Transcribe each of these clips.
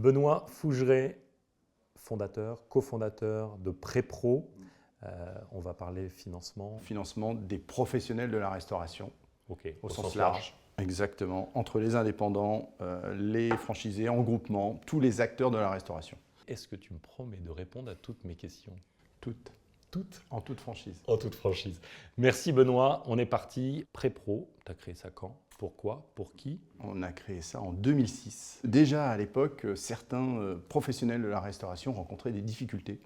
Benoît Fougeret, fondateur, cofondateur de Prépro. On va parler financement. Financement des professionnels de la restauration, Au sens large. Exactement, entre les indépendants, les franchisés, en groupement, tous les acteurs de la restauration. Est-ce que tu me promets de répondre à toutes mes questions? Toutes. Toutes? En toute franchise. En toute franchise. Merci Benoît, on est parti. Prépro, tu as créé ça quand? Pourquoi? Pour qui? On a créé ça en 2006. Déjà à l'époque, certains professionnels de la restauration rencontraient des difficultés.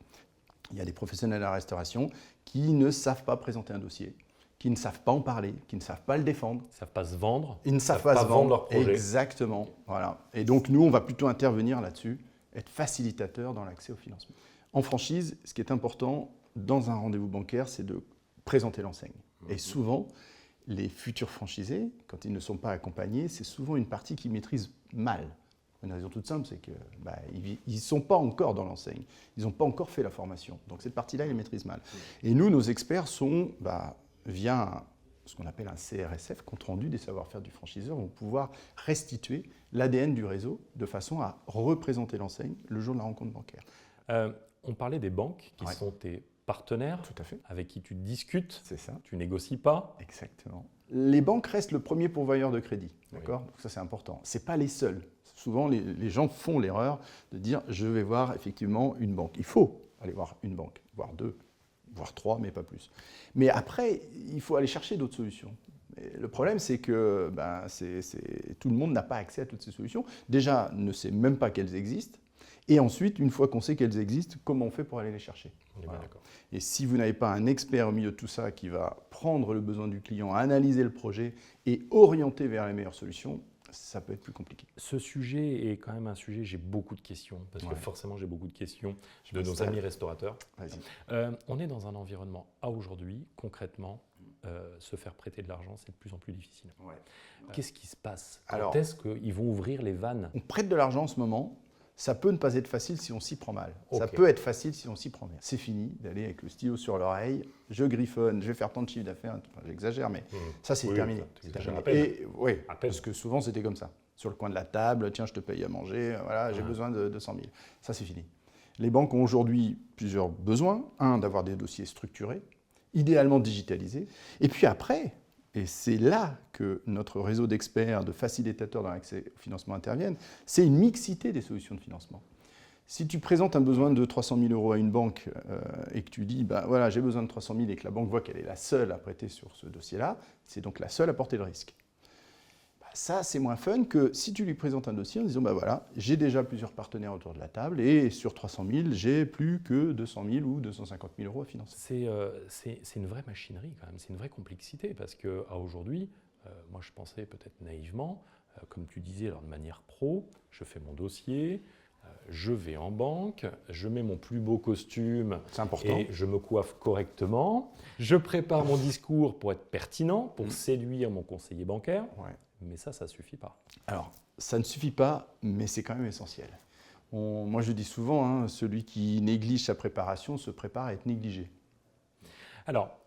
Il y a des professionnels de la restauration qui ne savent pas présenter un dossier, qui ne savent pas en parler, qui ne savent pas le défendre. Ils ne savent pas se vendre. Ils ne savent pas se vendre leur projet. Exactement. Voilà. Et donc nous, on va plutôt intervenir là-dessus, être facilitateur dans l'accès au financement. En franchise, ce qui est important dans un rendez-vous bancaire, c'est de présenter l'enseigne. Et souvent, les futurs franchisés, quand ils ne sont pas accompagnés, c'est souvent une partie qu'ils maîtrisent mal. Une raison toute simple, c'est qu'ils ne sont pas encore dans l'enseigne. Ils n'ont pas encore fait la formation. Donc cette partie-là, ils la maîtrisent mal. Et nous, nos experts sont, via ce qu'on appelle un CRSF, compte rendu des savoir-faire du franchiseur, vont pouvoir restituer l'ADN du réseau de façon à représenter l'enseigne le jour de la rencontre bancaire. On parlait des banques qui sont tes partenaires, tout à fait, avec qui tu discutes, c'est ça. Tu négocies pas. Exactement. Les banques restent le premier pourvoyeur de crédit, d'accord? Donc ça c'est important. C'est pas les seuls. Souvent les gens font l'erreur de dire je vais voir effectivement une banque. Il faut aller voir une banque, voire deux, voire trois, mais pas plus. Mais après il faut aller chercher d'autres solutions. Et le problème c'est que tout le monde n'a pas accès à toutes ces solutions. Déjà ne sait même pas qu'elles existent. Et ensuite, une fois qu'on sait qu'elles existent, comment on fait pour aller les chercher? Voilà. Et si vous n'avez pas un expert au milieu de tout ça qui va prendre le besoin du client, analyser le projet et orienter vers les meilleures solutions, ça peut être plus compliqué. Ce sujet est quand même un sujet, j'ai beaucoup de questions, parce que forcément j'ai beaucoup de questions de nos amis restaurateurs. Vas-y. On est dans un environnement, aujourd'hui, concrètement, se faire prêter de l'argent, c'est de plus en plus difficile. Qu'est-ce qui se passe? Quand est-ce qu'ils vont ouvrir les vannes? On prête de l'argent en ce moment. Ça peut ne pas être facile si on s'y prend mal. Ça peut être facile si on s'y prend bien. C'est fini d'aller avec le stylo sur l'oreille, je griffonne, je vais faire tant de chiffre d'affaires, j'exagère, mais ça c'est terminé. Et parce que souvent c'était comme ça. Sur le coin de la table, tiens, je te paye à manger, voilà, j'ai besoin de 200 000. Ça c'est fini. Les banques ont aujourd'hui plusieurs besoins. Un, d'avoir des dossiers structurés, idéalement digitalisés. Et puis après, et c'est là que notre réseau d'experts, de facilitateurs dans l'accès au financement interviennent, c'est une mixité des solutions de financement. Si tu présentes un besoin de 300 000 euros à une banque et que tu dis, voilà, j'ai besoin de 300 000 et que la banque voit qu'elle est la seule à prêter sur ce dossier-là, c'est donc la seule à porter le risque. Ça, c'est moins fun que si tu lui présentes un dossier en disant, voilà, j'ai déjà plusieurs partenaires autour de la table et sur 300 000, j'ai plus que 200 000 ou 250 000 euros à financer. C'est une vraie machinerie quand même, c'est une vraie complexité parce qu'à aujourd'hui, moi je pensais peut-être naïvement, comme tu disais, alors de manière pro, je fais mon dossier, je vais en banque, je mets mon plus beau costume et je me coiffe correctement, je prépare mon discours pour être pertinent, pour séduire mon conseiller bancaire. Mais ça ne suffit pas. Alors, ça ne suffit pas, mais c'est quand même essentiel. Moi, je dis souvent, celui qui néglige sa préparation se prépare à être négligé. Alors,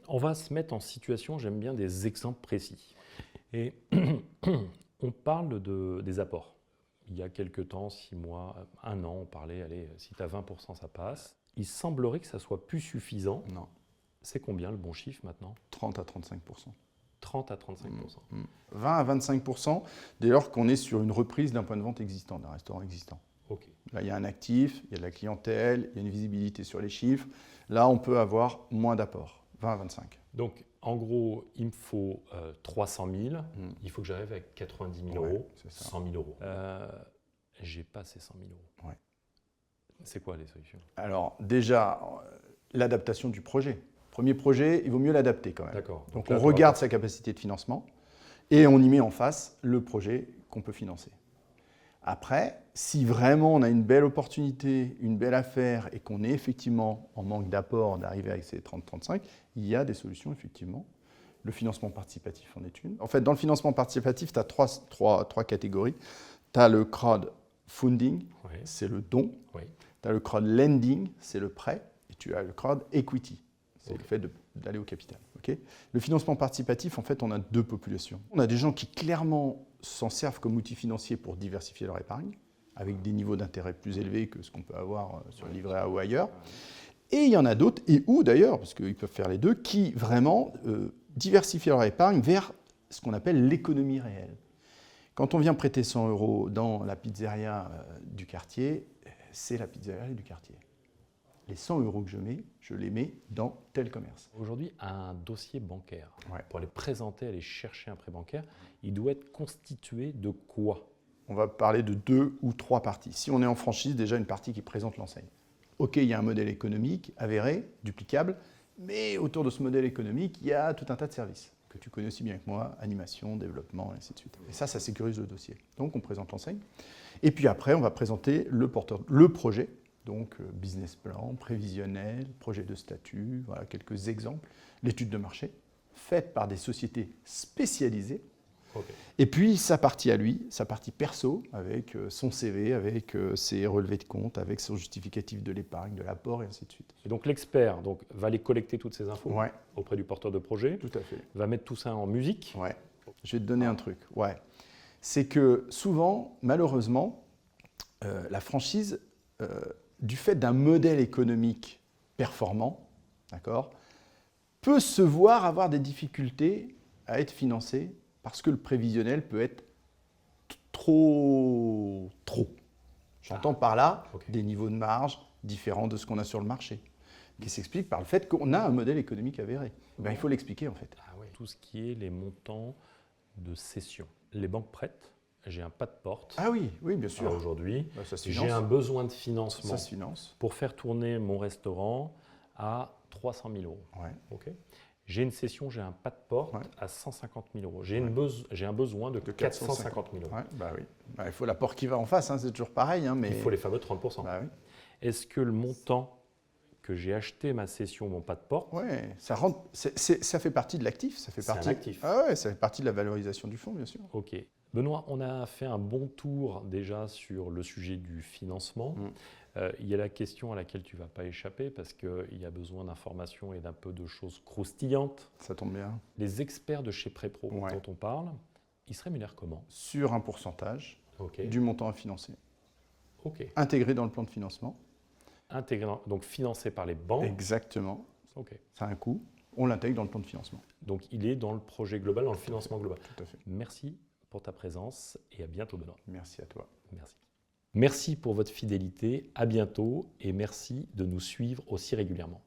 on va se mettre en situation, j'aime bien des exemples précis. Et on parle des apports. Il y a quelques temps, 6 mois, 1 an, on parlait, allez, si tu as 20%, ça passe. Il semblerait que ça soit plus suffisant. Non. C'est combien le bon chiffre maintenant? 30 à 35%. 30 à 35%. 20 à 25% dès lors qu'on est sur une reprise d'un point de vente existant, d'un restaurant existant. Là, il y a un actif, il y a de la clientèle, il y a une visibilité sur les chiffres. Là, on peut avoir moins d'apport, 20 à 25. Donc, en gros, il me faut 300 000, il faut que j'arrive avec 90 000 euros, 100 000 euros. Je n'ai pas ces 100 000 euros. C'est quoi les solutions? Alors, déjà, l'adaptation du projet. Premier projet, il vaut mieux l'adapter quand même. Donc on regarde sa capacité de financement et on y met en face le projet qu'on peut financer. Après, si vraiment on a une belle opportunité, une belle affaire et qu'on est effectivement en manque d'apport d'arriver avec ces 30-35, il y a des solutions effectivement. Le financement participatif en est une. En fait, dans le financement participatif, tu as trois catégories. Tu as le crowdfunding, c'est le don. Tu as le crowdlending, c'est le prêt. Et tu as le crowd equity. C'est le fait d'aller au capital. Le financement participatif, en fait, on a 2 populations. On a des gens qui clairement s'en servent comme outil financier pour diversifier leur épargne. avec des niveaux d'intérêt plus élevés que ce qu'on peut avoir sur le livret A ou ailleurs. Et il y en a d'autres, et où d'ailleurs, parce qu'ils peuvent faire les deux, qui vraiment diversifient leur épargne vers ce qu'on appelle l'économie réelle. Quand on vient prêter 100 € dans la pizzeria du quartier, c'est la pizzeria du quartier. Les 100 € que je les mets dans tel commerce. Aujourd'hui, un dossier bancaire, Ouais. pour aller présenter, aller chercher un prêt bancaire, il doit être constitué de quoi? On va parler de 2 ou 3 parties. Si on est en franchise, déjà une partie qui présente l'enseigne. OK, il y a un modèle économique avéré, duplicable, mais autour de ce modèle économique, il y a tout un tas de services que tu connais aussi bien que moi, animation, développement, et ainsi de suite. Et ça sécurise le dossier. Donc on présente l'enseigne. Et puis après, on va présenter le projet, donc business plan, prévisionnel, projet de statut, voilà quelques exemples, l'étude de marché, faite par des sociétés spécialisées. Okay. Et puis sa partie à lui, sa partie perso, avec son CV, avec ses relevés de compte, avec son justificatif de l'épargne, de l'apport, et ainsi de suite. Et donc l'expert va aller collecter toutes ces infos Ouais. auprès du porteur de projet, Tout à fait. va mettre tout ça en musique. Ouais. Je vais te donner un truc. Ouais. C'est que souvent, malheureusement, la franchise, du fait d'un modèle économique performant, d'accord, peut se voir avoir des difficultés à être financé parce que le prévisionnel peut être trop. J'entends par là des niveaux de marge différents de ce qu'on a sur le marché, qui s'explique par le fait qu'on a un modèle économique avéré. Ben, il faut l'expliquer en fait. Ah oui. Tout ce qui est les montants de cession. Les banques prêtent, j'ai un pas de porte. Ah oui, oui, bien sûr. Aujourd'hui, Ben, ça se j'ai finance. un besoin de financement Ça se finance. pour faire tourner mon restaurant à 300 000 €. Ouais. Okay. J'ai une cession, j'ai un pas de porte à 150 000 €. J'ai un besoin de 450 000 €. Ouais, bah oui. Bah, il faut l'apport qui va en face, hein, c'est toujours pareil. Hein, mais... Il faut les fameux 30%. Bah oui. Est-ce que le montant que j'ai acheté ma cession, mon pas de porte, Ouais, ça rentre, ça fait partie de l'actif, ça fait C'est partie. un actif. Ah ouais, ça fait partie de la valorisation du fonds, bien sûr. ok. Benoît, on a fait un bon tour déjà sur le sujet du financement. Il y a la question à laquelle tu ne vas pas échapper parce qu'il y a besoin d'informations et d'un peu de choses croustillantes. Ça tombe bien. Les experts de chez Prépro dont on parle, ils se rémunèrent comment? Sur un pourcentage Ok. du montant à financer, Ok. intégré dans le plan de financement. Donc financé par les banques. Exactement. Ok. Ça a un coût. On l'intègre dans le plan de financement. Donc il est dans le projet global, dans le financement global. Tout à fait. Merci pour ta présence et à bientôt Benoît. Merci à toi. Merci. Merci pour votre fidélité, à bientôt et merci de nous suivre aussi régulièrement.